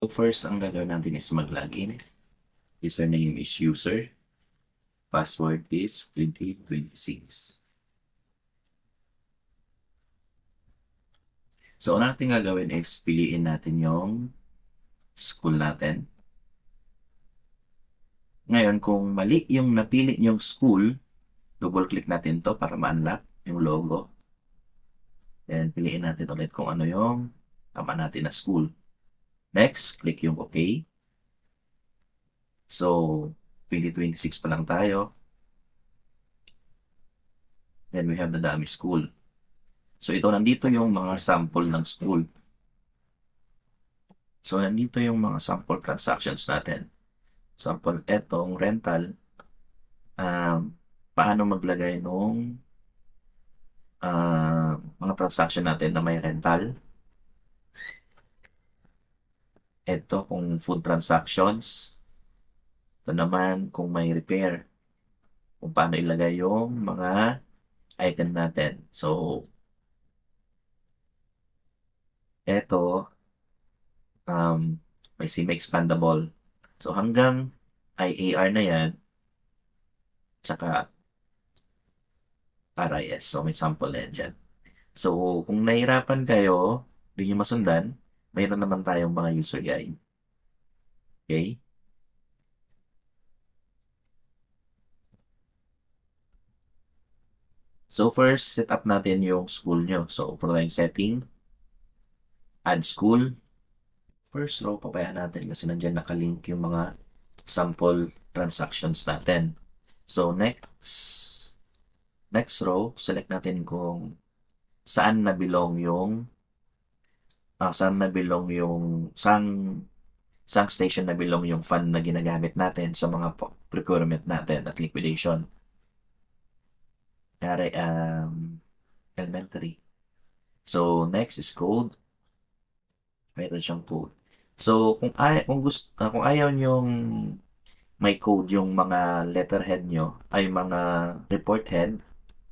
So first, ang gagawin natin is mag-login. Username is user. Password is 2026. So, una natin gagawin is piliin natin yung school natin. Ngayon, kung mali yung napili yung school, double-click natin to para ma-unlock yung logo. Then, piliin natin ulit kung ano yung tama natin na school. Next, click yung OK. So, 2026 pa lang tayo. Then, we have the dummy school. So, ito, nandito yung mga sample ng school. So, nandito yung mga sample transactions natin. Sample, etong rental, paano maglagay nung mga transaction natin na may rental. Ito kung food transactions. Ito naman kung may repair. Kung paano ilagay yung mga item natin. So, ito, may semi-expandable. So, hanggang IAR na yan, tsaka RIS. So, may sample na yan dyan. So, kung nahirapan kayo, hindi nyo masundan, mayroon naman tayong mga user guide. Okay? So, first, set up natin yung school nyo. So, punta tayong setting, add school. First row, papayahan natin kasi nandyan nakalink yung mga sample transactions natin. So, next row, select natin kung saan na belong yung sang station na belong yung fund na ginagamit natin sa mga procurement natin at liquidation. Kaya elementary. So, next is code. Mayroon siyang code. So, kung ayaw niyong may code yung mga letterhead nyo, ay mga report head,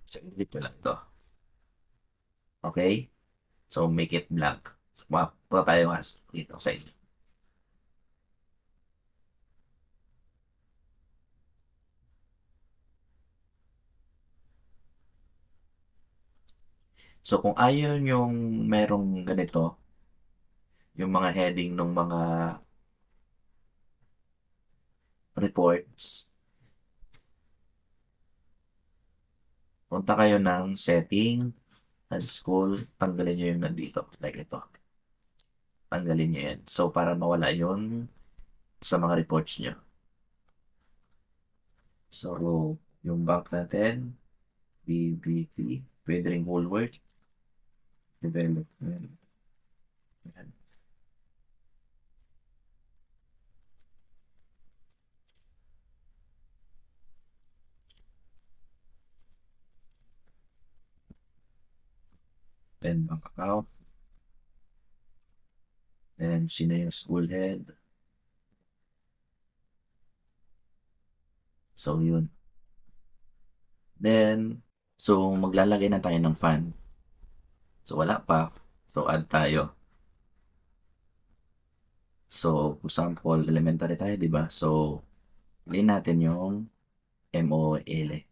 so, edit nyo lang to. Okay? So, make it blank. So, punta tayo dito sa inyo. So, kung ayaw yung merong ganito, yung mga heading ng mga reports, punta kayo ng setting, and school, tanggalin nyo yung nandito. Like ito. Tanggalin nyo yan. So, para mawala yun sa mga reports nyo. So, yung bank natin, BBP, pwede rin whole word, development. Yan. Then, bank account. Then, sino yung school head. So, yun. Then, so, maglalagay na tayo ng fund. So, wala pa. So, add tayo. So, for example, elementary tayo, di ba? So, piliin natin yung MOL.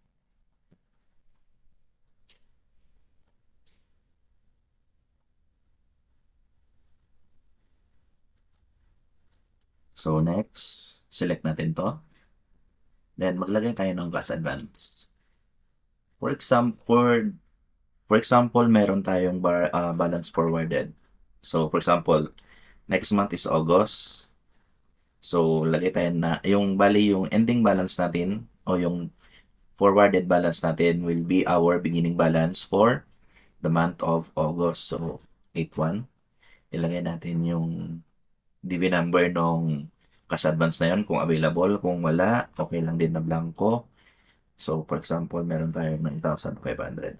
So, next, select natin to. Then, maglagay tayo ng class advance. For example, meron tayong balance forwarded. So, for example, next month is August. So, lagay tayo na, yung ending balance natin o yung forwarded balance natin will be our beginning balance for the month of August. So, 8-1. Ilagay natin yung DV number nung cash advance na yun kung available. Kung wala, okay lang din na blanco. So, for example, meron tayong 9,500.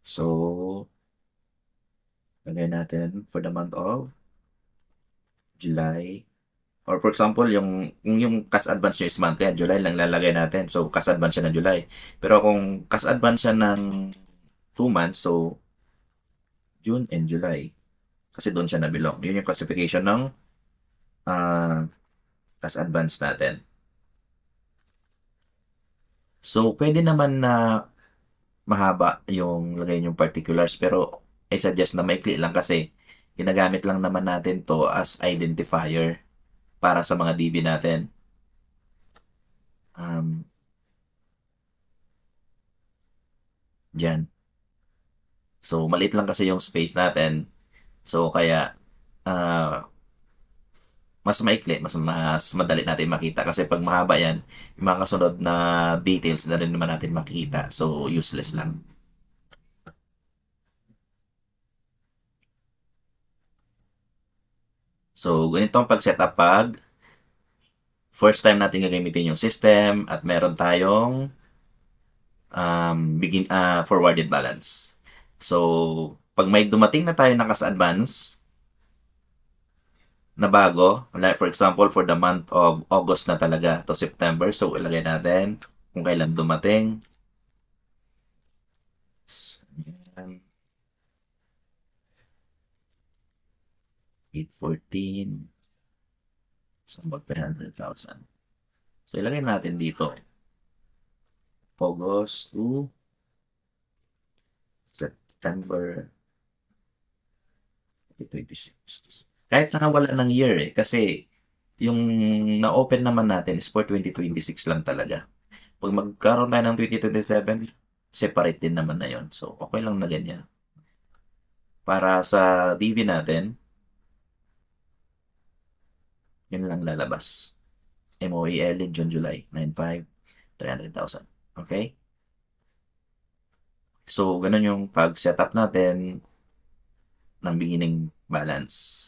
So, lagay natin for the month of July. Or for example, yung cash advance nyo is monthly, July lang lalagay natin. So, cash advance siya ng July. Pero kung cash advance siya ng 2 months, so June, and July. Kasi doon siya nabilong. Yun yung classification ng cash advance natin. So, pwede naman na mahaba yung lagay yung particulars pero I suggest na maikli lang kasi ginagamit lang naman natin to as identifier para sa mga DB natin. Diyan. So, maliit lang kasi yung space natin. So, kaya mas maikli, mas madali natin makita. Kasi pag mahaba yan, yung mga kasunod na details na rin naman natin makikita. So, useless lang. So, ganito ang pag-setup pag first time natin gagamitin yung system at meron tayong forwarded balance. So, pag may dumating na tayo na cash advance na bago, like for example, for the month of August na talaga to September, so ilagay natin kung kailan dumating. Yan. 814. So, about 300,000. So, ilagay natin dito. August to September 2026. Kahit nakawala ng year kasi yung na-open naman natin is for 2026 lang talaga. Pag magkaroon tayo ng 2027, separate din naman na yon. So, okay lang na ganyan. Para sa DV natin, yun lang lalabas. MOEL, June, July, 9.5, 300,000. Okay? So, ganun yung pag-setup natin ng beginning balance.